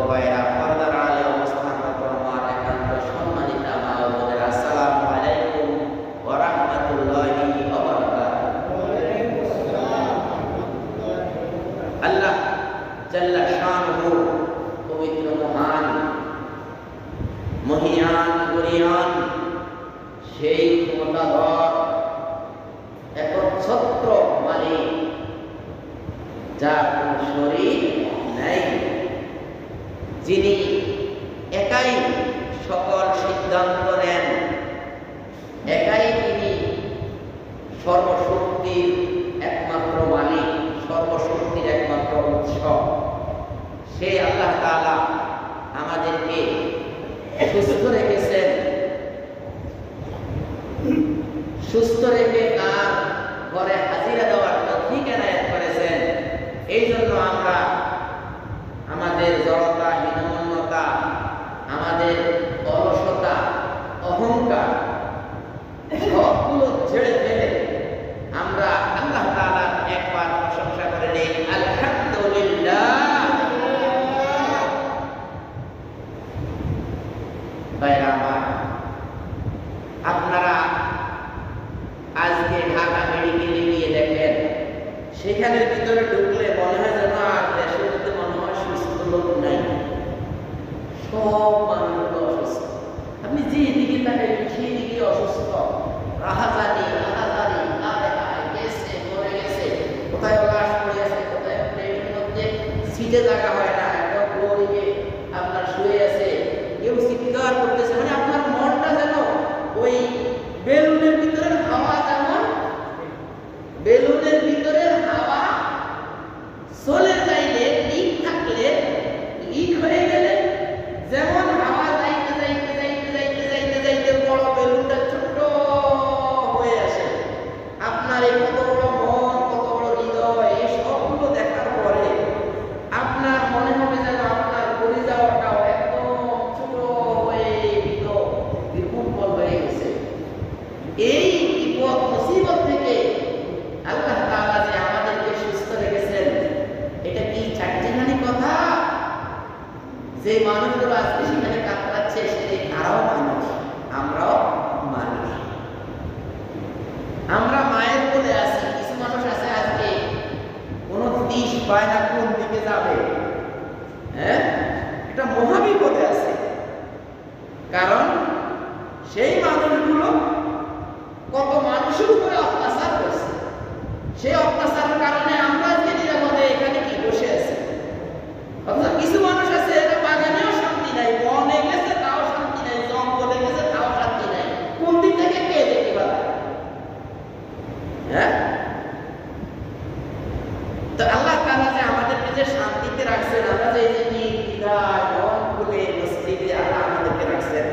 ভাইরা, পর্দার আড়ালে অবস্থানরত আমার একান্ত সম্মানিতা মা ও বোনেরা, আসসালামু আলাইকুম ওয়া রাহমাতুল্লাহি ওয়া বারাকাতুহু। আল্লাহ জাল্লা শানুহু পবিত্র, মহান, মহিয়ান, গরিয়ান, সেই ক্ষমতাধর একচ্ছত্র মালিক, যার কোন শরীক নাই, যিনি একাই সকল সিদ্ধান্ত নেন, একাই তিনি সর্বশক্তির একমাত্র মালিক, সর্বশক্তির একমাত্র উৎস। সেই আল্লাহ তাআলা আমাদেরকে সুস্থ রেখেছেন, সুস্থ রেখে তার ঘরে হাজিরা দেওয়ার তৌফিক এনায়েত করেছেন। এই জন্য আমরা আমাদের জড়তা, হীনমন্যতা, আমাদের অলসতা, অহংকার সবগুলো ছেড়ে ফেলে আমরা আল্লাহ তাআলার একবার প্রশংসা করে নেই, আলহামদুলিল্লাহ। ভাইরা আমার, আপনারা আজকে ঢাকা মেডিকেলে গিয়ে দেখেন, সেখানের ভিতরে ঢুকলে মনে হয় যেন আর দেশের মধ্যে মনে হয় সুস্থ লোক নাই, সব মানুষ অসুস্থ। আপনি যে দিকে তাকাই সেই দিকে অসুস্থ, রাহাজানি রাহাজানি, গেছে মরে গেছে, কোথায় লাশ পড়ে আছে, কোথায় প্লেটের মধ্যে সিটে জায়গা হয় না, একটা ফ্লোরে আপনার শুয়ে আছে, কেউ চিৎকার করতেছে। মানে আপনার মনটা যেন ওই বেলুনের ভিতরের হাওয়া, যেমন বেলুনের ভিতরের হাওয়া চলে যাইলে, লিক থাকলে, লিক হয়ে গেলে যেমন হাওয়া যাইতে যাইতে যাইতে যাইতে যাইতে যাইতে বড় বেলুনটা ছোট হয়ে আসে, আপনার এই কত বড় মন, কত বড় হৃদয়, এই সবগুলো দেখার পরে আপনার মনে হবে যেন আপনার পরিযাওয়াটাও একদম ছোট হয়ে বিপুল হয়ে গেছে। এই বিপদ মুসিবত থেকে আল্লাহ তাআলা যে আমাদেরকে সুস্থ রেখেছেন, এটা কি চারটিখানি কথা? যে মানুষগুলো আজকে সেখানে কাতরাচ্ছে, সেদিন তারাও মানুষ, আমরাও মানুষ। আমরা মায়ের কোলে আছি, কিছু মানুষ আছে আজকে কোন দিশ পায় না কোন দিকে যাবে, হ্যাঁ, এটা মহাবিপদে আছে। কারণ সেই মানুষগুলো কত মানুষের উপরে অত্যাচার করছে, সেই অত্যাচারের কারণে আমরা আজকে নিরাপদে এখানে কি বসে আছি। অথচ কিছু মানুষ আছে এরা বাগানেও শান্তি নাই, বনে গেছে তাও শান্তি নাই, জঙ্গলে গেছে তাও শান্তি নাই। কোন দিক থেকে কে দেখতে পারে? হ্যাঁ, তো আল্লাহ তাআলা যে আমাদেরকে যে শান্তিতে রাখছেন, আমরা যে এই যে নির্দ্বিধায় মন খুলে মসজিদে আল্লাহ আমাদেরকে রাখছেন,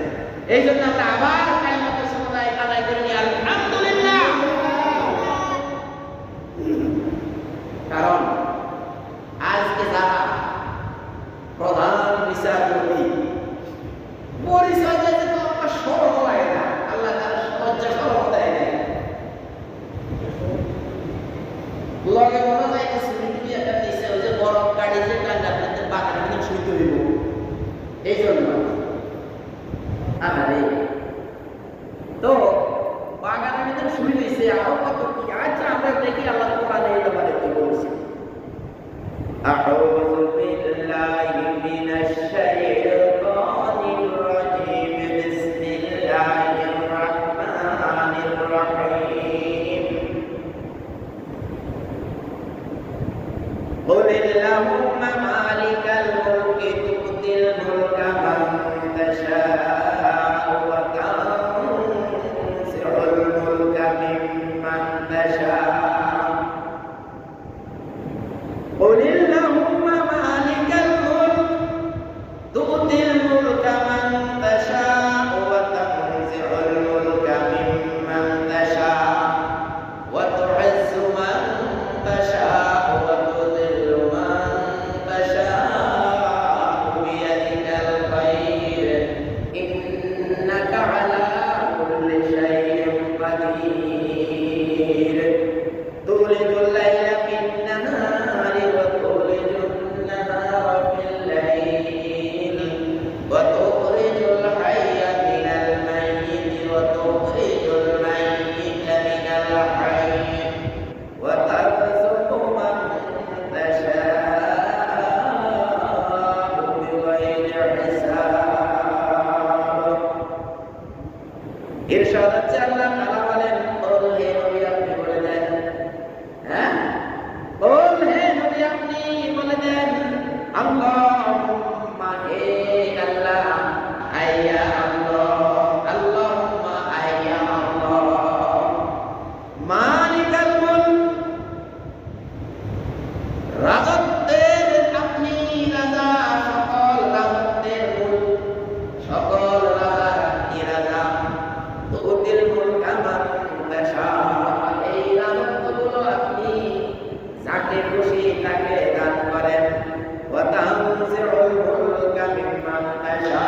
এই জন্য আমরা আবার কালিমাতুল শাহাদাত আদায় করে নিই, আলহামদুলিল্লাহ। কারণ আজকে যারা প্রধান বিচারপতি পরিচয় দিতে তো আপনার শরম লাগে না, আল্লাহ তাআলা লজ্জা শরম দেয় না। লগে মনে যায় একটা সিমিটি একটা নিচে ওই যে বরফ গাড়ি যে টাঙ্গাতে বাগানে নিয়ে শুইতে হইব, এই জন্য আরে তো বাগানের ভিতরে শুই দিয়েছে, আরো কত কি। আচ্ছা, আমরা দেখি আল্লাহ কোরআনে এই ব্যাপারে কি বলছে। আউযু বিল্লাহি মিনাশ শাইতানির রাজীম, বিসমিল্লাহির রাহমানির রাহিম। قل اللهم مالك الملك تؤتي الملك من تشاء وتنزع الملك ممن تشاء. قل اللهم مالك الملك تؤتي الملك من تشاء وتنزع الملك ممن تشاء وتعز من تشاء وتذل من تشاء بيدك الخير إنك على كل شيء قدير. تولج الليل في النهار وتولج রাজত্বের আপনি রাজা, সকল রাজত্বের মূল, সকল রাজার আপনি রাজা। তুতিল মুলকা মান তাশা, এই রাজত্বগুলো আপনি যাকে খুশি তাকে দান করেন। ওয়া তানজিউল মুলকা মিম্মান তাশা,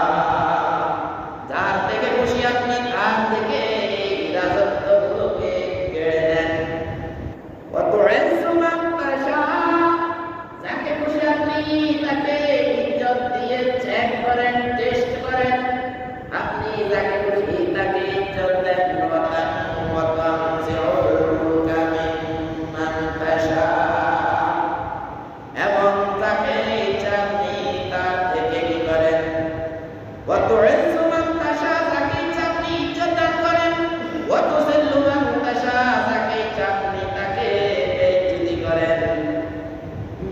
যার থেকে খুশি আপনি তার থেকে এই রাজত্বগুলোকে কেড়ে নেন। ওয়া তুইজ্জু মান তাশা, যাকে খুশি আপনি তাকে ইজ্জত দিয়ে চেক করেন, টেস্ট করেন। আপনি যাকে খুশি তাকে ইজ্জত দেন। ওয়া তানজিউল মুলকা মিম্মান তাশা, এবং তাকে আপনি তার থেকে কি করেন? ওয়া তুইজ্জু মান তাশা, যাকে আপনি ইজ্জত দান করেন। ওয়া তুযিল্লু মান তাশা, যাকে আপনি তাকে বেইজ্জতি করেন।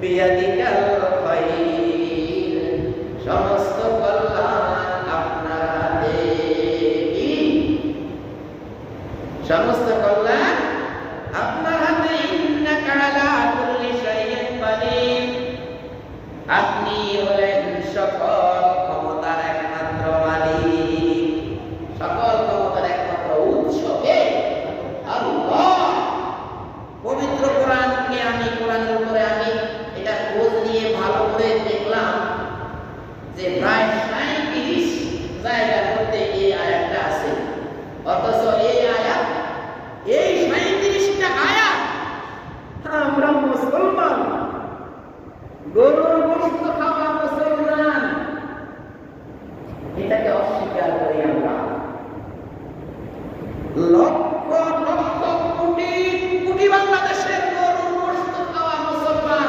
বিয়াদিকাল খায়র, সমস্ত কল্যাণ আপনার হাতে। সমস্ত কল্যাণ আপনার হাতে। ইন্নাকা আলা কুল্লি শাইইন কাদির, আপনি হলেন সকল ক্ষমতার একমাত্র মালিক। সকল ক্ষমতার একমাত্র উৎস কে? আল্লাহ। পবিত্র কোরআনকে আমি কোরআনের উপরে আমি এটা খোঁজ নিয়ে ভালো করে দেখলাম যে প্রায় 37 জায়গার মধ্যে এই আয়াতটা আছে। অথচ এই আয়াত, এই 37টা আয়াত আমরা মুসলমান, গরুর গোশত খাওয়া মুসলমান, এটাকে অস্বীকার করি আমরা। লক্ষ লক্ষ কোটি কোটি বাংলাদেশের গরুর গোশত খাওয়া মুসলমান,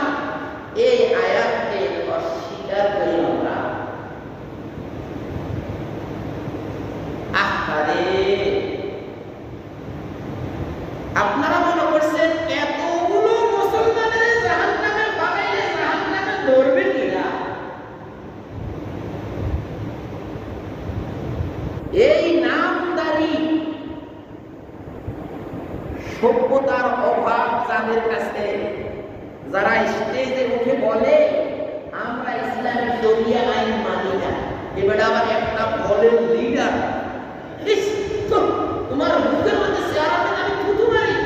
এই আয়াতকে অস্বীকার করি আমরা। আহারে, আপনারা মনে করছেন এতগুলো মুসলমানের জাহান্নামে বানাইলে জাহান্নামে ধরবে কিনা? এই নামদারি সভ্যতার অভাব যাদের কাছে, যারা স্টেজে উঠে বলে আমরা ইসলামের শরিয়া আইন মানি না, এবার আবার একটা বলের লিডার, তোমার মুখের মধ্যে চেহারাতে আমি থুতু মারি।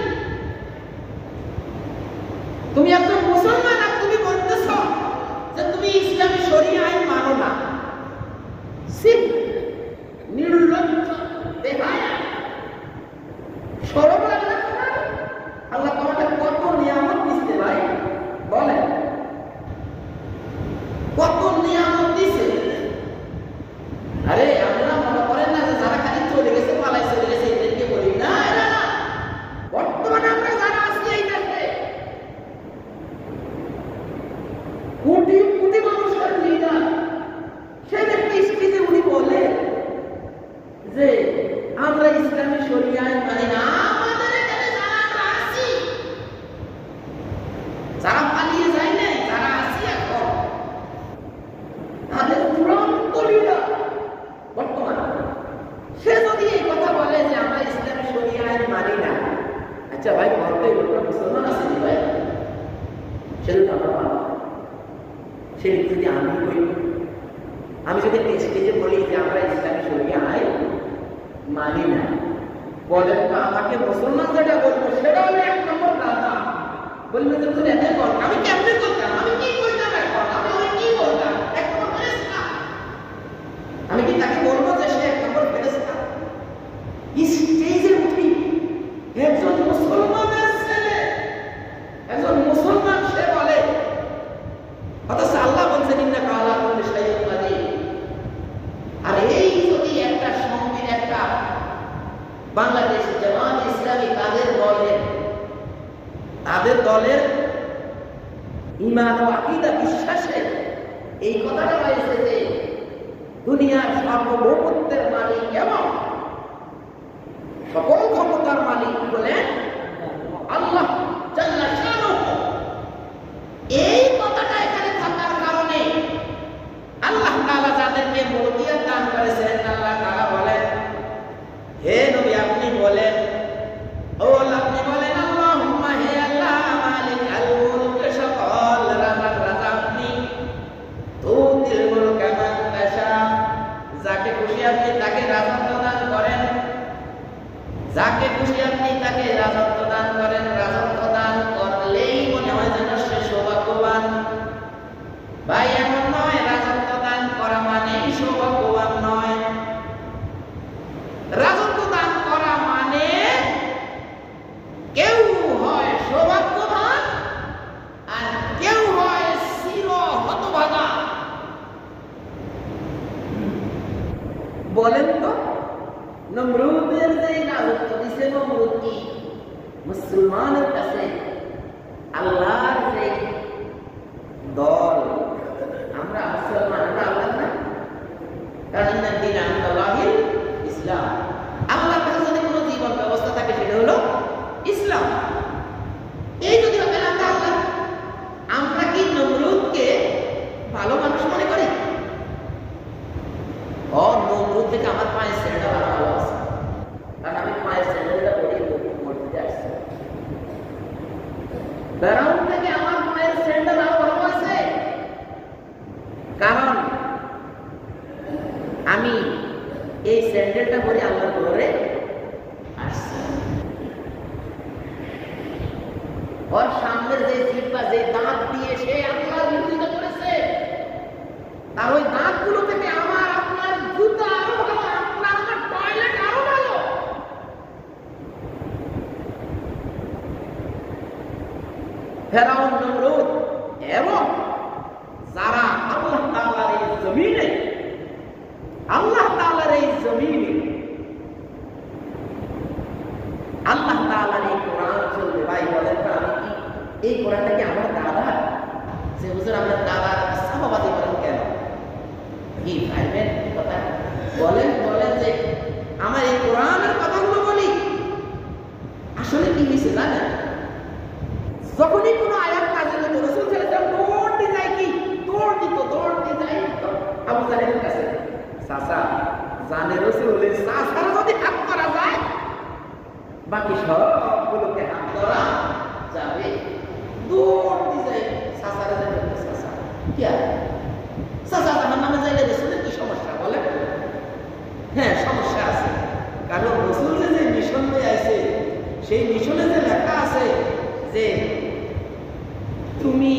তুমি একজন মুসলমান আর তুমি বলতেছ যে তুমি ইসলামের শরিয়া আইন মানো না। নির্লজ্জ, বেহায়া, শরম লাগে না তোমার? আল্লাহ তোমাকে কত নিয়ামত দিচ্ছে ভাই, বলেন কত নিয়ামত দিছে। আরে আমরা মনে করেন না যে যারা খালি চলে গেছে, পালাই চলে গেছে, এদেরকে বলি না। বর্তমানে আমরা যারা আছি এই দেশে কোটি কোটি মানুষের লিডার, সেদেরকে স্টেজে উনি বলে যে আমরা ইসলামী শরিয়া আইন মানি না। আমাদের এখানে যারা আমরা আছি, যারা পালিয়ে যায় না, যারা আছি এখন, তাদের চূড়ান্ত লিডার বর্তমানে, সে যদি এই কথা বলে যে আমরা ইসলামী শরিয়া আইন মানি না, আচ্ছা ভাই বলতে লোকটা মুসলমান আছে নি ভাই? সেটা আমরা মানি। সে যদি আমি বলি, আমি যদি স্টেজে বলি যে আমরা ইসলামী শরিয়া আইন মানি না, বলেন তো আমাকে মুসলমান যেটা বলবো সেটা হলো 1 নম্বর দাদা। বলবে যে তুই এত বল, আমি কেমনে করতাম, আমি কি করতাম, এখন আমি ওই কি বলতাম, 1 নম্বর ফেরেশতা। আমি কি তাকে বলবো যে সে 1 নম্বর ফেরেশতা? স্টেজে উঠি একজন মুসলমানের ছেলে, একজন মুসলমান, সে বলে, অথচ আল্লাহ বলছেন ইন্নাকা আলা কুল্লি শাইইন কাদির। আর এই যদি একটা সঙ্গীত, একটা বাংলাদেশ জামাত ইসলামী তাদের দলের ঈমান ও আকীদা বিশ্বাসে এই কথাটা রয়েছে যে দুনিয়ার সার্বভৌমত্বের মালিক এবং সকল ক্ষমতার মালিক হলেন আল্লাহ জাল্লা শানুহু। এই কথাটা এখানে থাকার কারণে আল্লাহ তাআলা যাদেরকে মুলকিয়াত দান করেছেন, আল্লাহ তাআলা বলেন, হে নবী আপনি বলেন, ও আপনি বলেন, আল্লাহুম্মা হে আল্লাহ মালিকাল মুলক, সকল ফেরাউন থেকে আমার মায়ের স্যান্ডেল আরো ভালো আছে, কারণ আমি এই স্যান্ডেলটা পরে আল্লাহর ঘরে আসছি। ওর সামনের যে জিহ্বা, যে দাঁত দিয়ে সে আল্লাহর বিরোধিতা করেছে, তার ওই দাঁতগুলো থেকে আমার আপনার জুতা আরো ভালো, আপনার আমার টয়লেট আরো ভালো। ফেরাউন, নমরুদ এবং যারা আল্লাহ তাআলার এই জমিনে, আল্লাহ তাআলার এই জমিনে আল্লাহ তাআলার এই কোরআন চলবে। ভাই বলেন তো, আমি কি এই কোরআনটা কি আমার দাদা? যে হুজুর আপনার দাদা সাহাবাদি করেন কেন? কি ভাইবেন কথা বলেন, বলেন যে আমার এই কোরআনের কথাগুলো বলি। আসলে কি হয়েছে জানেন, যখনই কোনো আয়াত নাযিল হতো রাসূল সাল্লাল্লাহু আলাইহি ওয়াসাল্লাম দৌড়তে যায়, কি দৌড়তে যায় আবু জাহেলের কাছে। চাচা জানে রাসূলের চাচার যদি হাত করা যায়, বাকি সবগুলোকে হাত করা যাবে। দৌড়তে যায় চাচারা, চাচা কি আর চাচা জাহান্নামে যাইলে রাসূলের কি সমস্যা বলে? হ্যাঁ, সমস্যা আছে, কারণ রাসূল যে মিশন নিয়ে আসে, সেই মিশনে যে লেখা আছে যে তুমি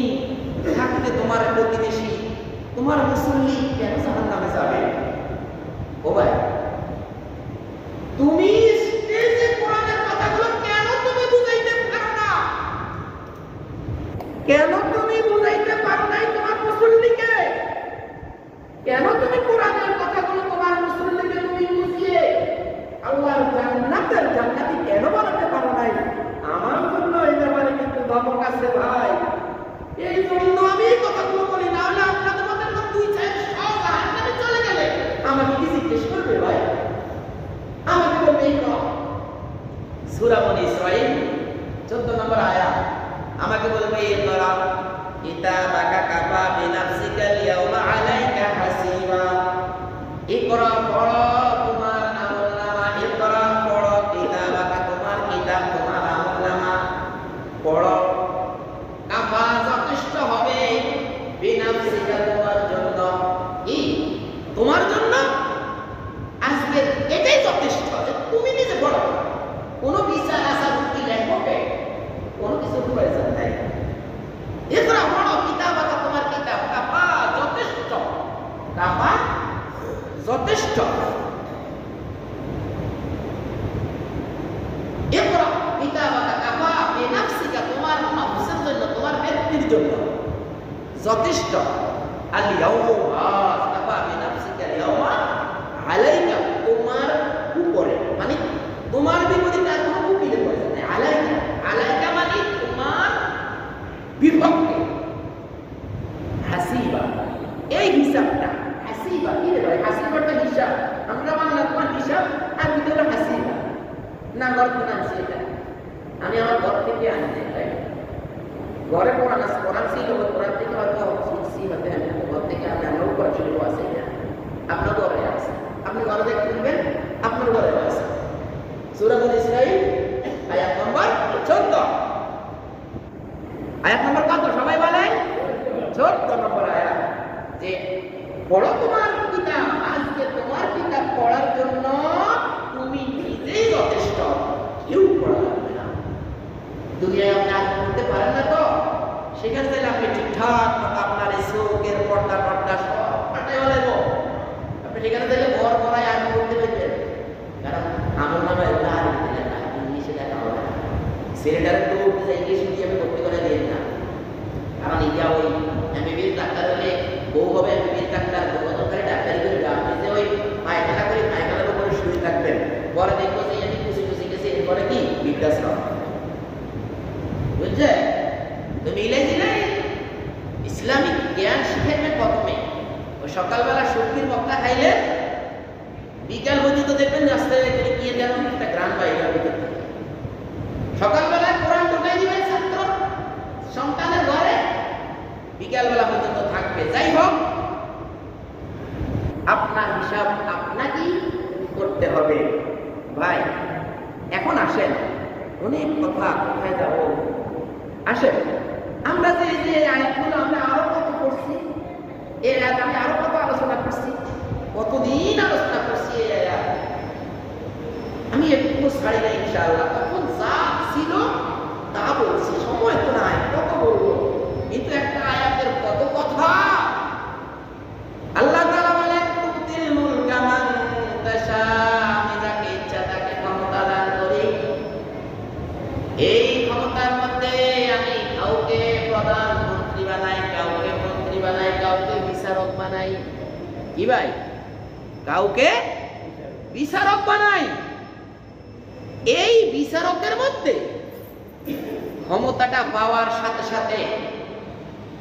থাকতে তোমার প্রতিবেশী, তোমার মুসল্লি কেন জাহান্নামে যাবে? ও ভাই, তুমি স্টেজে কোরআনের কথাগুলো কেন তুমি বুঝাইতে পারো না? কেন তুমি বুঝাইতে পারো নাই তোমার মুসল্লিকে? কেন তুমি কোরআনের কথাগুলো তোমার মুসল্লিকে তুমি বুঝিয়ে আল্লাহর জান্নাতের জান্নাতি কেন বানাতে পারো নাই? আমার জন্য এই ব্যাপারে কিন্তু ধমক আছে ভাই। এই জন্য আমি এই কথাগুলো বলি, না হলে আপনাদের মধ্যে দুই চার সব জাহান্নামে চলে গেলে আমাকে কি জিজ্ঞেস করবে ভাই? আমাকে বলবে এই সূরা বনী ইসরাঈল 14 নম্বর আয়াত, আমাকে বলবে ইকরা কিতাবাকা কাফা বিনাফসিকা আল-ইয়াওমা আলাইকা হাসিবা। ইকরা পড়ো তোমার আমলনামা, ইকরা পড়ো কিতাবাকা তোমার কিতাব, তোমার আমলনামা পড়ো। কাফা যথেষ্ট হবে বিনাফসিকা তোমার জন্য, কি তোমার জন্য আজকে এটাই যথেষ্ট যে তুমি নিজে পড়ো। কোনো বিচার আসার কি লেখকে কোনো কিছু প্রয়োজন নাই। ইকরা পড়ো কিতাবাকা তোমার কিতাব, কাফা যথেষ্ট, কাফা যথেষ্ট। ইকরা কিতাবাকা কাফা বিনাফসিকা তোমার নফসের জন্য, তোমার ব্যক্তির জন্য যথেষ্ট। আল-ইয়াওমা কাফা বিনাফসিকা আল-ইয়াওমা আলাইকা তোমার উপরে, মানে তোমার বিপরীতে আর কোনো উকিলের প্রয়োজন নেই। আলাইকা, আলাইকা মানে তোমার বিপক্ষে। হাসিবা, এই হিসাবটা হাসিবা কি রে ভাই? হাসিবাটা হিসাব, আমরা বাংলা তোমার হিসাব, আর কি হলো হাসিবা না? গল্প নাম সেটা আমি আমার ঘর থেকে আনতে ভাই, ঘরে কোরআন আছে, কোরআন ছিল, কোরআন থেকে হয়তো শিখছি, হয়তো আমি ঘর থেকে আমি আমরাও করা শুরু আছে, আপনার ঘরে আছে, আপনি ঘরে দেখে শুনবেন, আপনার ঘরে আছে। সূরা বনী ইসরাঈল আয়াত নম্বর 14, আয়াত নম্বর কত সবাই বলেন? 14 নম্বর আয়াত, যে পড়ো তোমার কিতাব, আজকে তোমার কিতাব পড়ার জন্য তুমি নিজেই যথেষ্ট, কেউ পড়া লাগবে না। দুনিয়ায় আপনি আজ পড়তে পারেন না তো, সেখান থেকে আপনি ঠিকঠাক মতো আপনার এই চোখের পর্দা টর্দা সব পাল্টে ফেলব। আপনি সেখানে থেকে ঘর করায় আগে করতে পারবেন, কারণ আমার নামে আর ইংলিশে দেখা হবে না। ছেলেটারে তো ইংলিশ মিডিয়ামে ভর্তি করে দেন না, কারণ এটা ওই এমবিবিএস ডাক্তার হলে বউ হবে এমবিবিএস ডাক্তার, বউতকারী ডাক্তারি করবে। আপনি যে ওই পায়খানা করে পায়খানার উপরে শুয়ে থাকবেন, পরে দেখবো যে আমি খুশি খুশি গেছি, এরপরে কি বৃদ্ধাশ্রম, বুঝছে? তো মিলে দিলে ইসলামিক জ্ঞান শিখাইবেন প্রথমে। ওই সকালবেলা সবজির মক্কা খাইলে বিকাল পর্যন্ত দেখবেন রাস্তায় গিয়ে যেন একটা গ্রাম বাইরে হবে। সকালবেলা কোরআন ঢুকাই দিবেন ছাত্র সন্তানের ঘরে, বিকালবেলা পর্যন্ত থাকবে। যাই হোক, আপনার হিসাব আপনাকেই করতে হবে ভাই। এখন আসেন, অনেক কথা কোথায় যাব আসে আমরা যে যে আয়াতগুলো আমরা আরো কত পড়ছি, এর আগে আমি আরো কত আলোচনা করছি, কতদিন আলোচনা করছি এই আয়াত, আমি একটু ছাড়ি না ইনশাআল্লাহ। তখন যা ছিল তা বলছি, সময় তো নাই কত বলবো, কিন্তু একটা আয়াতের কত কথা। আল্লাহ তাআলা বলেন তুতিল মুলকা মান তাশা, আমি যাকে ইচ্ছা তাকে ক্ষমতা দান করি। এই ক্ষমতার মধ্যে আমি কাউকে প্রধানমন্ত্রী বানাই, কাউকে মন্ত্রী বানাই, কাউকে বিচারক বানাই। কি ভাই? কাউকে বিচারক বানাই। এই বিচারকের মধ্যে ক্ষমতাটা পাওয়ার সাথে সাথে,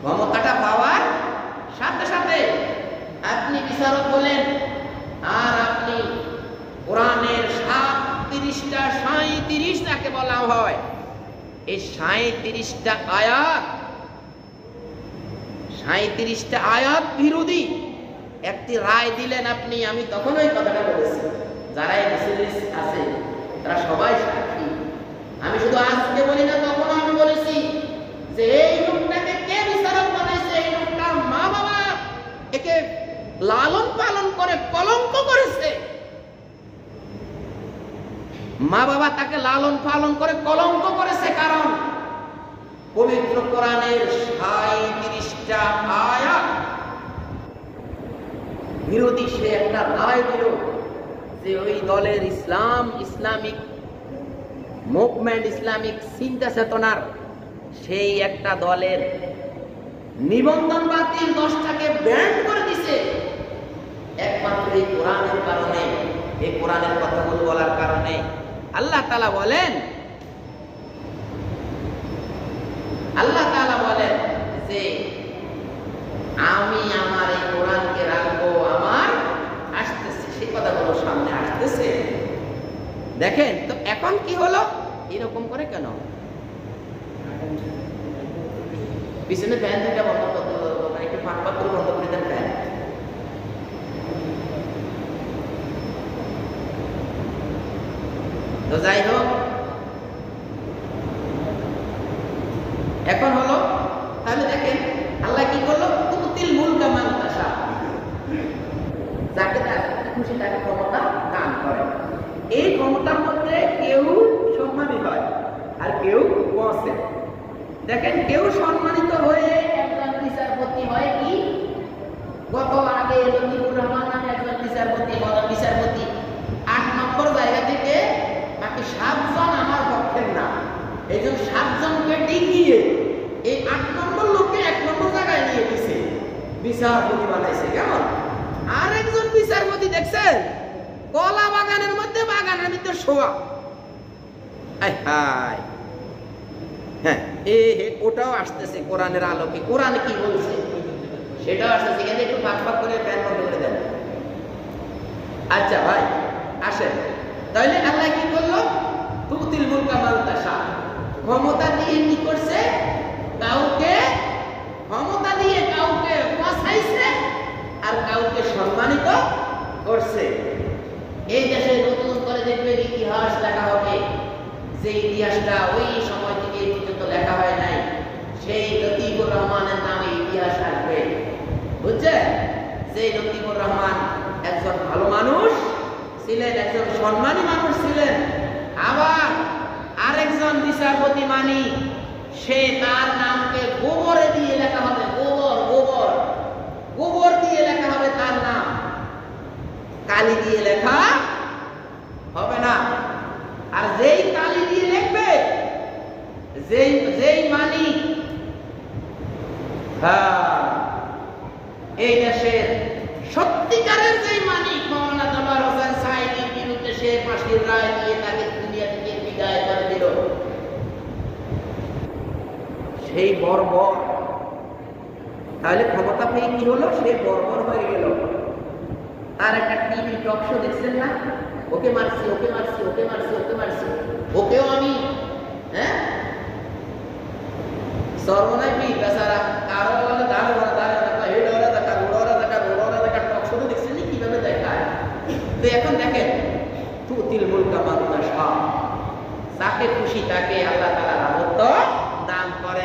ক্ষমতাটা পাওয়ার সাথে সাথে আপনি বিচারক বলেন, আর আপনি কোরআনের 37টা 37 যাকে বলা হয়, এই 37টা আয়াত, 37টা আয়াত বিরোধী একটি রায় দিলেন আপনি। আমি তখন ওই কথাটা বলেছি, যারা এই মুসলিম আছে তারা সবাই সাক্ষী। আমি শুধু আজকে বলি না, তখন আমি বলেছি যে এই লোকটাকে কে বিচারক বানাইছে, এই লোকটা মা বাবা একে লালন পালন করে কলঙ্ক করেছে, মা বাবা তাকে লালন পালন করে কলঙ্ক করেছে। কারণ পবিত্র কোরআনের 37টা আয়াত বিরোধী সে একটা রায় দিল যে ওই দলের ইসলামিক মুভমেন্ট, ইসলামিক চিন্তা চেতনার সেই একটা দলের নিবন্ধন বাতিল, 10টাকে ব্যান্ড করে দিছে একমাত্র এই কোরআনের কারণে, এই কোরআনের কথাগুলো বলার কারণে। আল্লাহ তাআলা বলেন, আল্লাহ তাআলা বলেন যে আমি আমার এই কোরআনকে রাখবো, আমার আসতেছে, সেই কথাগুলো সামনে আসতেছে। দেখেন তো এখন কি হলো, এরকম করে কেন? পিছনে ফ্যান দুটা বন্ধ করতে, একটু ফাঁক ফাঁক করে বন্ধ করে দেন ফ্যান। তো যাই হোক, এখন হলো তাহলে দেখেন আল্লাহ কি করলো, তুতিল মুলকা মান তাশা, যাকে খুশি তাকে ক্ষমতা দান করে। এই ক্ষমতার মধ্যে কেউ সম্মানী হয় আর কেউ পৌঁছে। দেখেন কেউ সম্মানিত হয়ে একজন বিচারপতি হয়, কি গত আগে লতিফুর রহমান নামে একজন বিচারপতি, বিচারপতি 8 নম্বর জায়গা থেকে বাকি 7 জন আমার পক্ষের না, এই জন্য 7 জনকে ডিঙিয়ে এই 8 নম্বর লোককে 1 নম্বর জায়গায় নিয়ে দিছে, বিচারপতি বানাইছে। কেমন? আর একজন বিচারপতি দেখছেন কলা বাগানের মধ্যে, বাগানের মধ্যে শোয়া। হ্যাঁ, ওটাও আসতেছে কোরআনের আলোকে, কোরআন কি বলছে সেটাও আসতেছে। এখানে একটু ফাঁক ফাঁক করে ফ্যান বন্ধ করে দেন। আচ্ছা ভাই আসেন, তাহলে আল্লাহ কি করলো, তুতিল মুলকা মান তাশা, ক্ষমতা দিয়ে কি করছে, কাউকে ক্ষমতা দিয়ে কাউকে পছাইছে আর কাউকে সম্মানিত করছে। এই দেশে নতুন করে দেখবে ইতিহাস লেখা হবে, যে ইতিহাসটা ওই সময় থেকে এই পর্যন্ত লেখা হয় নাই, সেই লতিফুর রহমানের নামে ইতিহাস আসবে। বুঝছেন? সেই লতিফুর রহমান একজন ভালো মানুষ ছিলেন, একজন সম্মানী মানুষ ছিলেন। আবার আরেকজন বিচারপতি মানি, সে তার নামকে গোবরে দিয়ে লেখা হবে, গোবর গোবর গোবর দিয়ে লেখা হবে তার নাম, কালি দিয়ে লেখা হবে না। আর যেই কালি দিয়ে লিখবে, যেই মানি, এই দেশের সত্যিকারের যেই মালিক মাওলানা দেলোয়ার হোসেন সাঈদীর বিরুদ্ধে সে ফাঁসির রায় দিয়ে তাকে দুনিয়া থেকে বিদায় করে দিল, সেই বর্বর, তাহলে ক্ষমতা পেয়ে কি হলো, সে বর্বর হয়ে গেল। তার একটা টিভি টক শো দেখছেন না, ওকে মারছি, ওকে মারছি, ওকে মারছি, ওকে মারছি, ওকেও আমি, হ্যাঁ সর্বনাই পি বেচারা, কারো বলে দাঁড়ো না দাঁড়ো না, হেডোরা দেখা রোডোরা দেখা রোডোরা দেখা, টক শো দেখছেন না কিভাবে দেখায়। তো এখন দেখেন তুতিল মুলকা মান তাশা, যাকে খুশি তাকে আল্লাহ তাআলা রাজত্ব দান করে।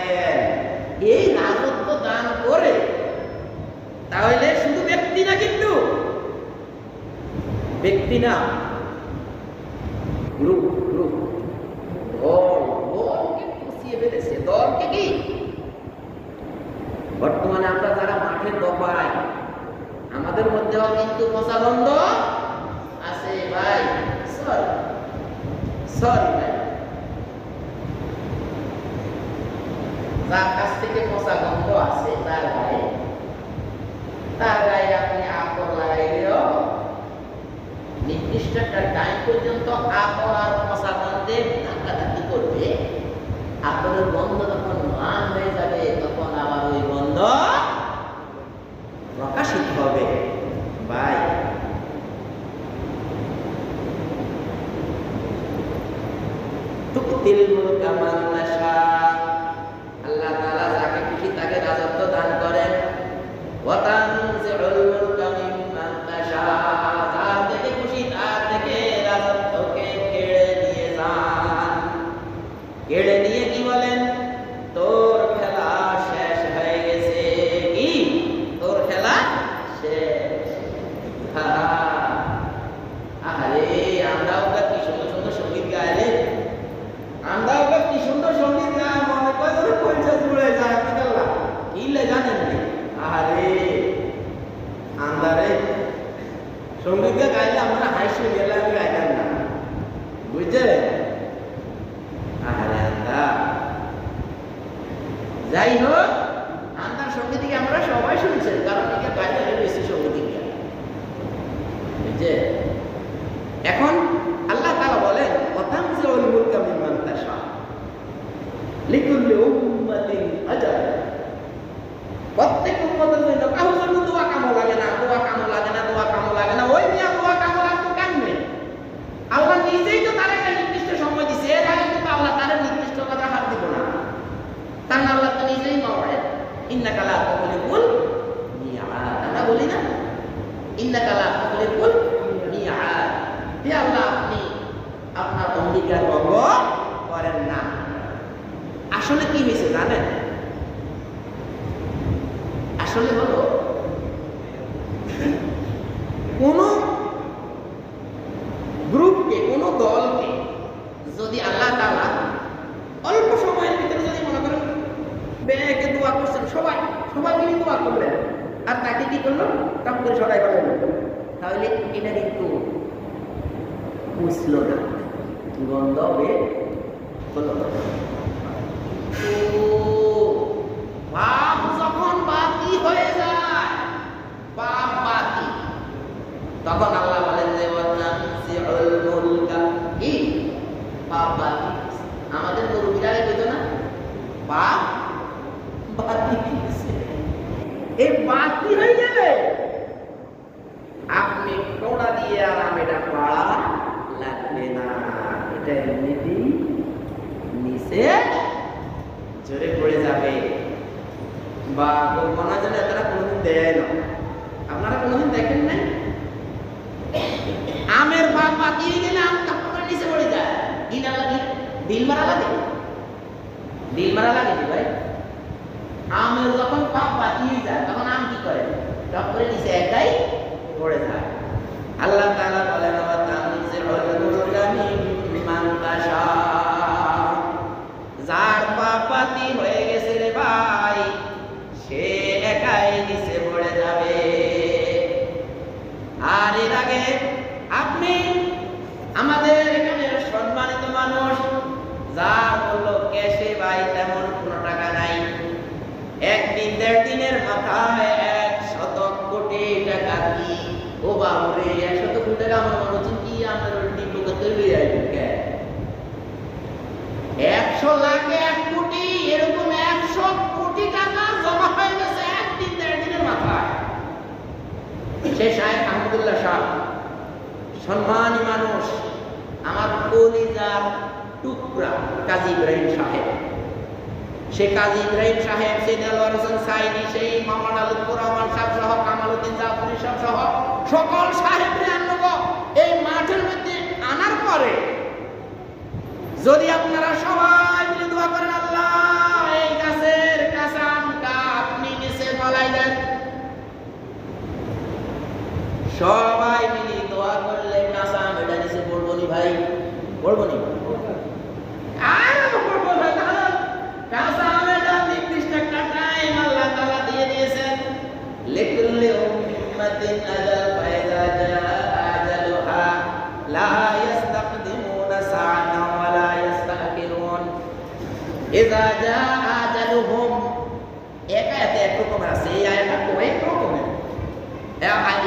ব্যক্তি না, গ্রুপ গ্রুপ, দল, দলকে পুষিয়ে ফেলেছে। দলকে কি বর্তমানে আমরা যারা মাঠে দফাই, আমাদের মধ্যেও কিন্তু পচাগন্ধ আছে ভাই। সরি সরি ভাই, যার কাছ থেকে পচাগন্ধ আছে তার গায়ে আপনি আতর লাগাইলেও নির্দিষ্ট একটা টাইম পর্যন্ত আতর আর পচাগন্ধে ধাক্কাধাক্কি করবে। আতরের গন্ধ যখন মান হয়ে যাবে তখন আবার ওই গন্ধ প্রকাশিত হবে ভাই। তুকতিল মুলকা মান নাশা, আল্লাহ তাআলা যাকে খুশি তাকে রাজত্ব দান করেন। ওয়া তানজিউল মুলকা মিম্মান তাশা, যার থেকে খুশি তার থেকে রাজত্বকে কেড়ে নিয়ে যান। কেড়ে নিয়ে কি বলেন? তোর খেলা শেষ হয়ে গেছে। কি তোর খেলা শেষ? আরে আমরাও কি সুন্দর সুন্দর সঙ্গীত গাইলে, আমরাও কি সুন্দর সঙ্গীত গাই, মনে করে পয়সা জুড়ে যায়। কি জানেন না? আরে আন্দারে সঙ্গীত গাইলে আমরা হাসি গেলে আমি গাইতাম না, বুঝলেন? আরে আন্দা যাই হোক, আন্দার সঙ্গীত আমরা সবাই শুনছেন, কারণ এটা বাইরে বেশি সঙ্গীত গায়, বুঝছে? এখন আল্লাহ তাআলা বলেন ওয়াতানজিউল মুলকা মিম্মান তাশা লিকুল্লি উম্মাতিন আজাল। প্রত্যেক উম্মতের জন্য কারোর জন্য দোয়া কামো লাগে না, দোয়া কামো লাগে না, দোয়া কামো লাগে না। ওই মিয়া দোয়া কামো লাগতো কেমনে? আল্লাহ নিজেই তো তার একটা নির্দিষ্ট সময় দিছে। এর আগে কিন্তু আল্লাহ তার নির্দিষ্ট কথা হাত দিব না, কারণ আল্লাহ তো নিজেই মাওলানা। ইন্নাকা লা তুখলিফুল মিআদ, আমরা বলি না ইন্নাকা লা তুখলিফুল মিআদ, হে আল্লাহ আপনি আপনার অঙ্গীকার ভঙ্গ করেন না। আসলে কি হয়েছে জানেন? আসলে হলো কোন গ্রুপকে, কোন দলকে যদি আল্লাহ তাআলা অল্প সময়ের ভিতরে যদি মনে করেন ব্যাগে দোয়া করছেন, সবাই মিলে দোয়া করলেন, আর তাকে কি করলো টপ করে সবাই করলেন, তাহলে এটা কিন্তু বুঝলো না, গন্ধ বের হলো না। পাপ যখন বাকি হয়ে যায়, পাপ বাকি, তখন আল্লাহ বলেন যে ওয়াতানজিউল মুলকা, কি পাপ বাকি। আমাদের মুরব্বিরা কইতো না পাপ বাকি হইছে। এই বাকি হয়ে গেলে আপনি টোড়া দিয়ে আরাম এটা পাড়া লাগবে না, এটা এমনিতেই নিচে জোরে পড়ে যাবে। বা মনে যেন এতটা কোনোদিন দেয় না, আপনারা কোনোদিন দেখেন নাই? আমের বাগ বাকি হয়ে গেলে আম কাপড় নিচে পড়ে যায়, কি না লাগে? দিল মারা লাগে, দিল মারা লাগে ভাই। আমের যখন পাক বাকি হয়ে যায় তখন আম কি করে? টপ করে নিচে একাই পড়ে যায়। আল্লাহ তাআলা বলেন ওয়াতানজিউল মুলকা মিম্মান তাশা, যার পাপ বাকি হয়ে গেছে রে ভাই, সে একাই নিচে পড়ে যাবে। আর এর আগে আপনি আমাদের এখানে সম্মানিত মানুষ যার বললো ক্যাশে ভাই তেমন কোনো টাকা নাই, একদিন দেড় দিনের মাথায় 100 কোটি টাকা, কি ও বাবরে 100 কোটি টাকা আমার মনে হচ্ছে কি আমার ডিপ্লোমাতে লইয়া ঢুকে 100 লাখ 1 কোটি, এরকম 100 কোটি টাকা জমা হয়ে গেছে একদিন দেড় দিনের মাথায়। সে শাহেখ আহমদুল্লাহ সাহেব, সম্মানী মানুষ, আমার কলিজার টুকরা কাজী ইব্রাহিম সাহেব, সে কাজী ইব্রাহিম সাহেব, সেই দেলোয়ার হোসেন সাইনি, সেই মাওলানা লুৎফর রহমান সাহেব সহ, কামালউদ্দিন জাফরি সাহেব সহ সকল সাহেবরে আনবো এই মাঠের মধ্যে আনার পরে যদি আপনারা সবাই মিলে দোয়া করেন আল্লাহ এই গাছের কাঁচা আমটা আপনি নিচে ফলাই দেন, সবাই মিলে দোয়া করলে কালিমাতিন আজাল ফাইযা জাআ আজালুহা লা ইস্তাকদিমুনা সাআতান ওয়া লা ইস্তাখিরুন। ইযা জাআ আজালুহুম এক আয়াতে এক রকম আছে, এই আয়াতটা কয়েক রকমের।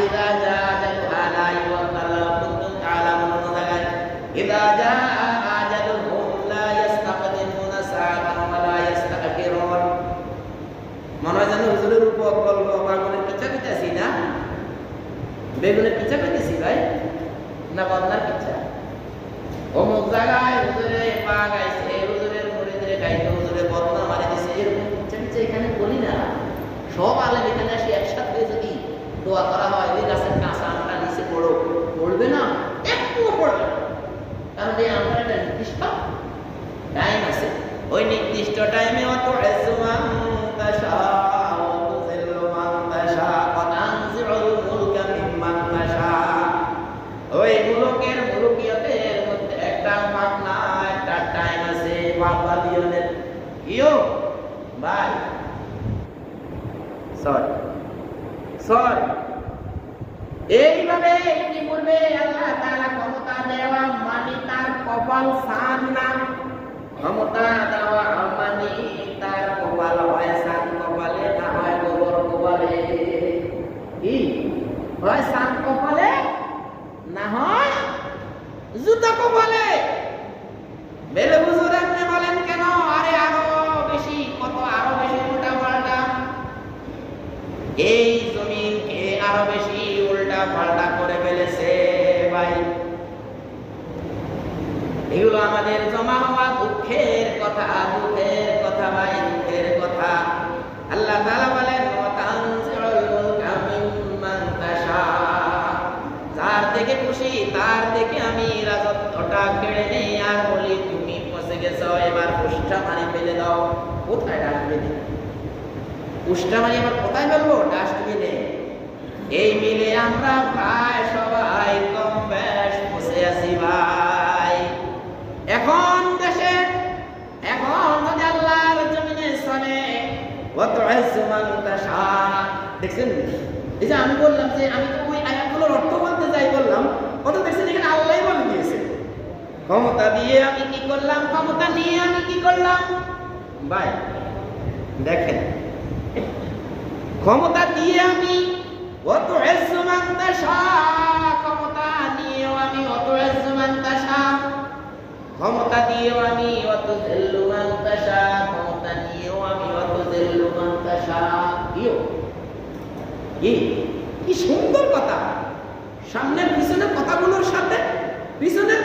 ইযা জাআ আজালুহা লা ইউআখাযু কুনতুম তা'লামুন জাগাত ইযা জাআ আজালুহুম লা ইস্তাকদিমুনা সাআতান ওয়া লা ইস্তাখিরুন। মনে হয় যেন হুজুরের উপর গল্প বাগুনের পিছা পিছাছি না, বেগুনের পিছা পেতেছি ভাই না বদনার পিছা। অমুক জায়গায় হুজুরে পা গাইছে, হুজুরের মুরিদরে গাইতে হুজুরে বদনা মারি দিছে, এরকম পিছা পিছা এখানে বলি না। সব আলেম এখানে আসি একসাথে যদি দোয়া করা হয়, ওই গাছের কাঁচা আমটা নিচে পড়বে না, একটুও পড়বে না। কারণ এই আমটা একটা নির্দিষ্ট টাইম আছে, ওই নির্দিষ্ট টাইমে অত এজমান তাশা ওয়া তুযিল্লু মান তাশা ওয়া তানজিউল মুলকা মিম্মান তাশা। ওই মুলুকের মুলুকিয়তের মধ্যে একটা মাগনা একটা টাইম আছে, বাবালিয়নের ইয়ো ভাই সরি এইভাবে কি বলবে আল্লাহ তাআলা ক্ষমতা দেওয়া মানে তার কপাল সান না, ক্ষমতা দেওয়া মানে তার কপাল হয় সান কপালে, না হয় গোবর কপালে। কি হয়? সান কপালে, না হয় জুতা কপালে। বেলে হুজুর আপনি বলেন কেন? আরে আরো বেশি, কত আরো বেশি উল্টা পাল্টা। এই জমিনকে আরো বেশি উল্টা পাল্টা করে ফেলেছে ভাই। এগুলো আমাদের জমা হওয়া দুঃখের কথা ভাই, দুঃখের কথা। আল্লাহ তাআলা বলেন ওয়া তানজিউল মুলকা মিম্মান তাশা, যার থেকে খুশি তার থেকে আমি রাজত্বটা কেড়ে নেই আর বলি তুমি ফসে গেছো, এবার পুষ্টা মারি ফেলে দাও। কোথায় ডাস্টবিনে? পুষ্টা মারি এবার কোথায় ফেলবো? ডাস্টবিনে। এই মিলে আমরা প্রায় সবাই কম বেশ ফসে আছি ভাই। এখন দেশে যদি আল্লাহর জমিনে চলে ওয়া তু'ইজ্জু মান তাশা। দেখছেন, এই যে আমি বললাম যে আমি তো ওই আয়াতগুলোর অর্থ বলতে যাই বললাম, কত দেখছেন এখানে আল্লাহই বলে দিয়েছে। ক্ষমতা দিয়ে আমি কি করলাম, ক্ষমতা নিয়ে আমি কি করলাম ভাই দেখেন। ক্ষমতা দিয়ে আমি ওয়া তু'ইজ্জু মান তাশা, ক্ষমতা নিয়েও আমি ওয়া তু'ইজ্জু মান তাশা, ক্ষমতা দিয়েও আমি ওয়া তুযিল্লু মান তাশা, ক্ষমতা নিয়েও আমি ওয়া তুযিল্লু মান তাশা। কি সুন্দর কথা! সামনে পিছনের কথাগুলোর সাথে পিছনের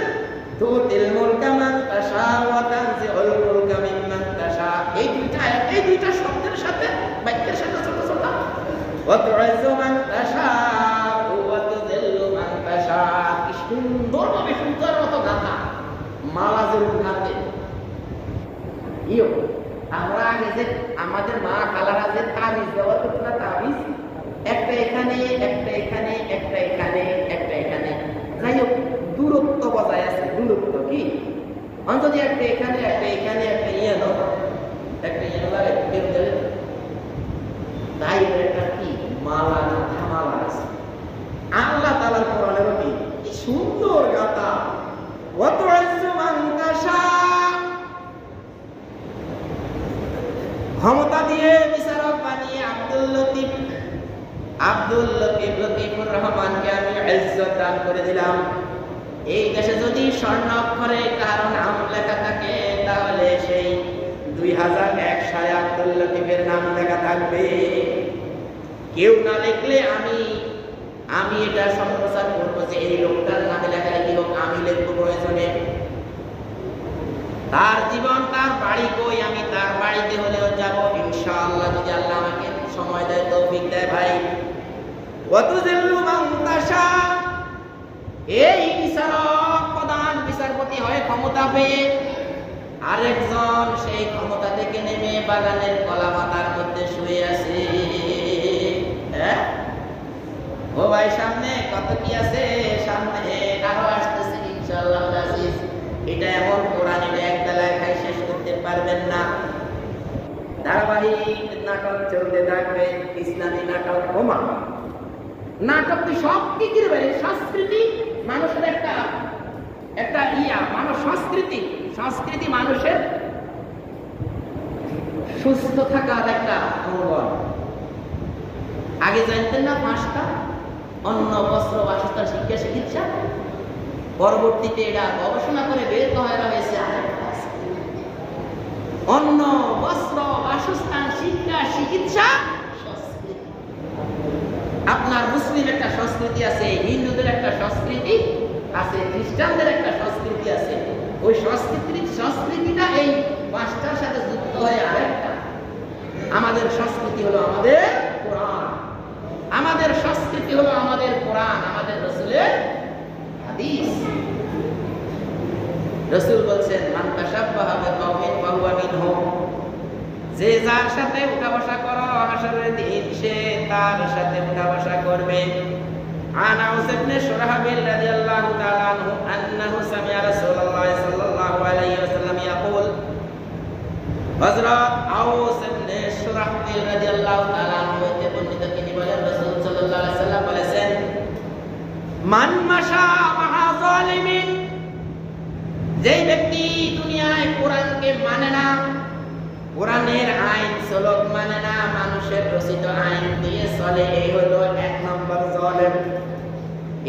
তুতিল মুলকা মান তাশা ওয়া তানজিউল মুলকা মিম্মান তাশা, এই দুইটা শব্দের সাথে বাক্যের সাথে ছোট ছোট ওয়া তু'ইজ্জু মান তাশা ওয়া তুযিল্লু মান তাশা। কি সুন্দরভাবে সুন্দর মতো গাথা, মালাজের গাতে। আমরা আগে যে আমাদের মা খালারা যে তাবিজ ব্যবহার করতো না, তাবিজ একটা এখানে একটা এখানে একটা এখানে একটা এখানে, যাই হোক দূরত্ব বজায় আছে। দূরত্ব কি অন্তত একটা এখানে একটা এখানে একটা ইয়েনো লাগে তাই একটা কি মালা গাথা মালা আছে। আল্লাহ তাআলার কোরআনের কি সুন্দর গাথা। ওয়া তু'ইজ্জু মান তাশা, ক্ষমতা দিয়ে বিচারক বানিয়ে আব্দুল লতিফুর রহমানকে আমি ইজ্জত দান করে দিলাম। এই দেশে যদি স্বর্ণ অক্ষরে কারো নাম লেখা থাকে তাহলে সেই 2001 সালে আব্দুল লতিফের নাম লেখা থাকবে। কেউ না লিখলে আমি এটা সম্প্রচার করবো যে এই লোকটার নামে লেখালেখি হোক, আমি লিখবো প্রয়োজনে। তার জীবন তার বাড়ি কই, আমি তার বাড়িতে হলেও যাব ইনশাআল্লাহ, যদি আল্লাহ আমাকে সময় দেয়, তৌফিক দেয় ভাই। ওয়া তুযিল্লু মান তাশা, এই বিচারক প্রধান বিচারপতি হয়ে ক্ষমতা পেয়ে আরেকজন সেই ক্ষমতা থেকে নেমে বাগানের কলা পাতার মধ্যে শুয়ে আছে। ও ভাই সামনে কত কি আছে, সামনে আরো আসতেছে ইনশাআল্লাহ আজিজ। এটা এমন কোরআন, এটা এক বেলায় খাই শেষ করতে পারবেন না। ধারাবাহিক নাটক চলতে থাকবে, ইসলামী নাটক। নাটক সব কি কি সংস্কৃতি মানুষের একটা একটা মানুষ সংস্কৃতি মানুষের সুস্থ থাকার একটা অঙ্গন। আগে জানতেন না 5টা: অন্ন, বস্ত্র, বাসস্থান, শিক্ষা, চিকিৎসা। পরবর্তীতে এটা গবেষণা করে বের করা হয়েছে অন্ন, বস্ত্র, বাসস্থান, শিক্ষা, চিকিৎসা, সংস্কৃতি। আপনার মুসলিম একটা সংস্কৃতি আছে, হিন্দুদের একটা সংস্কৃতি আছে, খ্রিস্টানদের একটা সংস্কৃতি আছে। ওই সংস্কৃতিটা এই 5টার সাথে যুক্ত হয়ে আরেকটা। আমাদের সংস্কৃতি হলো আমাদের কোরআন, আমাদের সংস্কৃতি হলো আমাদের কোরআন, আমাদের রাসূলের হাদিস। রাসূল বলছেন, মান তাশাব্বাহা বিকাওমিন ফাহুয়া মিনহুম। যে যার সাথে উঠা বসা করো হাসরের দিন সে তার সাথে উঠা বসা করবে। আনা ইবনে শুরাহবিল রাদিয়াল্লাহু তাআলা আনহু আন্নাহু সামি'a রাসূলুল্লাহ সাল্লাল্লাহু আলাইহি ওয়াসাল্লাম ইয়াকুল। হযরত আউস ইবনে শুরাহবিল রাদিয়াল্লাহু তাআলা আনহু হতে বর্ণিত, তিনি বলেন রাসূল সাল্লাল্লাহু আলাইহি ওয়াসাল্লাম বলেছেন, মান মাশা মা'a যালিমিন, যেই ব্যক্তি দুনিয়ায় কোরআনকে মানে না, কোরআনের আইন সলক মানে না, মানুষের রচিত আইন দিয়ে চলে, এই হলো 1 নম্বর জালেম।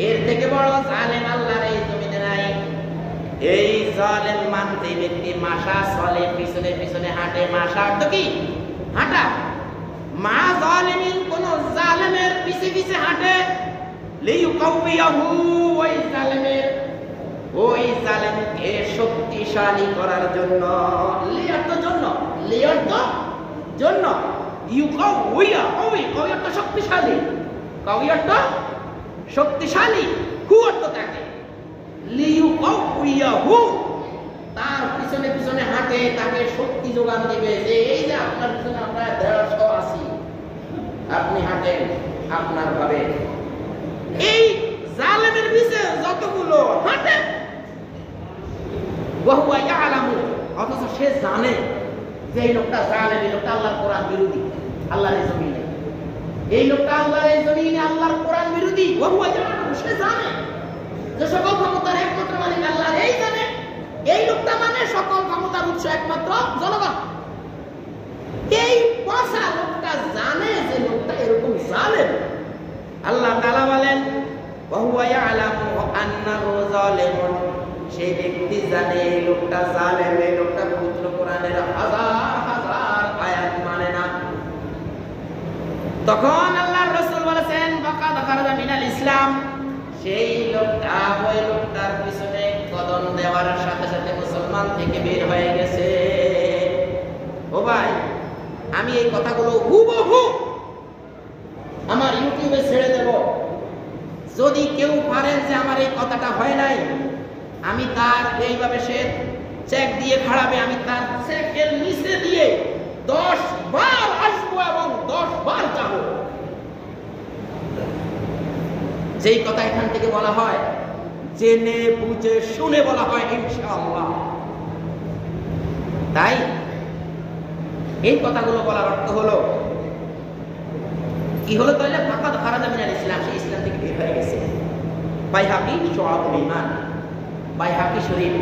এর থেকে বড় জালেম আল্লাহর এই জমিনে নাই। এই জালেম মানতে ব্যক্তি মাশা চলে, পিছনে পিছনে হাঁটে। মাশা অর্থ কি? হাঁটা। মা জালিমিন, কোন জালেমের পিছে পিছে হাঁটে। লিইউকাউইয়াহু, ওই জালেমকে শক্তিশালী করার জন্য। জন্য ইউকাউইয়া, কওই অর্থ শক্তিশালী, কওই অর্থ শক্তিশালী, হু অর্থ থাকে। লিইউকাউইয়াহু, তার পিছনে পিছনে হাঁটে, তাকে শক্তি যোগান দিবে। যে এই যে আপনার পিছনে আমরা 150 আছি, আপনি হাঁটেন আপনার ভাবে। এই জালেমের পিছে যতগুলো হাঁটে, ওয়াহুয়া ইয়ালামু, অথচ সে জানে যে এই লোকটা জালেম, এই লোকটা আল্লাহর কোরআন বিরোধী, আল্লাহর এই জমিনে এই লোকটা আল্লাহর এই জমিনে আল্লাহর কোরআন বিরোধী। ওয়াহুয়া ইয়ালামু, সে জানে যে সকল ক্ষমতার একমাত্র মালিক আল্লাহ। এই জানে এই লোকটা মানে সকল ক্ষমতার উৎস একমাত্র জনগণ। এই পয়সা লোকটা জানে যে লোকটা এরকম জালেম। আল্লাহ তাআলা বলেন, ওয়াহুয়া ইয়ালামু আন্নাহু যালিমুন, সেই ব্যক্তি জানে এই লোকটা জালেম, এই লোকটা পবিত্র কোরআনের হাজার হাজার আয়াত মানে না। তখন আল্লাহর রাসূল বলেছেন, ফাকাদ খারাজা মিনাল ইসলাম, সেই লোকটা ওই লোকটার পিছনে কদম দেওয়ার সাথে সাথে মুসলমান থেকে বের হয়ে গেছে। ও ভাই, আমি এই কথাগুলো হুবহু আমার ইউটিউবে ছেড়ে দেব। যদি কেউ পারেন যে আমার এই কথাটা হয় নাই, আমি তার এইভাবে সে চেক দিয়ে খাড়াবে, আমি তার চেকের নিচে দিয়ে 10 বার আসবো এবং 10 বার যাবো। যেই কথা এখান থেকে বলা হয়, জেনে বুঝে শুনে বলা হয় ইনশাআল্লাহ। তাই এই কথাগুলো বলার অর্থ হলো কি হলো? তাহলে ফাকাদ খারাজা মিনাল ইসলাম, সে ইসলাম থেকে বের হয়ে গেছে। বাইহাকি শুআবুল ঈমান, বাইহাকি শরীফ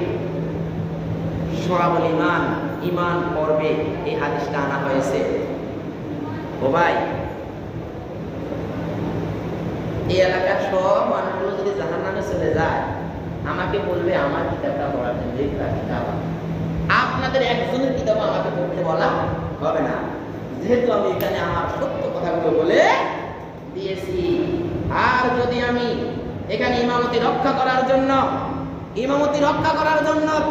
শুআবুল ঈমান, ঈমান পর্বে এই হাদিসটা আনা হয়েছে। ও ভাই, এই এলাকার সব মানুষগুলো যদি জাহান্নামে চলে যায়, আমাকে বলবে আমার কিতাবটা পড়ার জন্য। আপনাদের একজনের কিতাব আমাকে পড়তে বলা হবে না, যেহেতু আমি এখানে আমার সত্য কথাগুলো বলে দিয়েছি। আর যদি আমি এখানে ইমামতি রক্ষা করার জন্য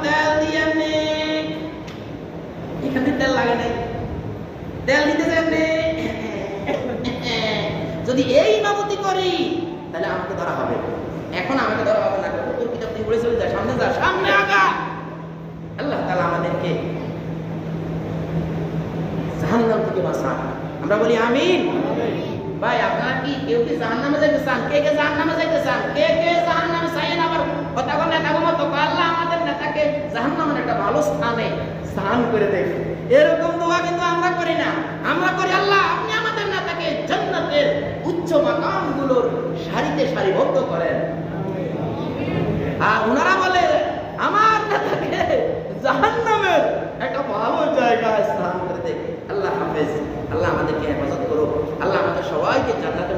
তেল দিয়ে এখানে তেল লাগে নাই, তেল দিতে চাইলে যদি এই ইমামতি করি তাহলে আমাকে ধরা হবে। এখন আমাকে ধরা হবে না, তোর কিতাব তুই পড়ে চলে যা, সামনে যা, সামনে আগা। আল্লাহ তাআলা আমাদেরকে জাহান্নাম থেকে বাঁচান, আমরা বলি আমিন। ভাই, আপনারা কি কেউ কি জাহান্নামে যাইতে চান? কে কে জাহান্নামে যাইতে চান? কে কে জাহান্নামে চাইেন? আবার কথা বলে নেতাগো মতো আল্লাহ আমাদের নেতাকে জাহান্নামের একটা ভালো স্থানে স্থান করে দেয়। এরকম দোয়া কিন্তু আমরা করি না। আমরা করি, আল্লাহ আপনি আমাদের নেতাকে জান্নাতের উচ্চ মাকামগুলোর জান্নাতে সারিবদ্ধ করেন। আর ওনারা বলে আমার নেতাকে জাহান্নামের একটা ভালো জায়গায় স্থান করে দে। আল্লাহ হাফেজ, আল্লাহ আমাদেরকে হেফাজত করুক, আল্লাহ আমাদের সবাইকে জান্নাতে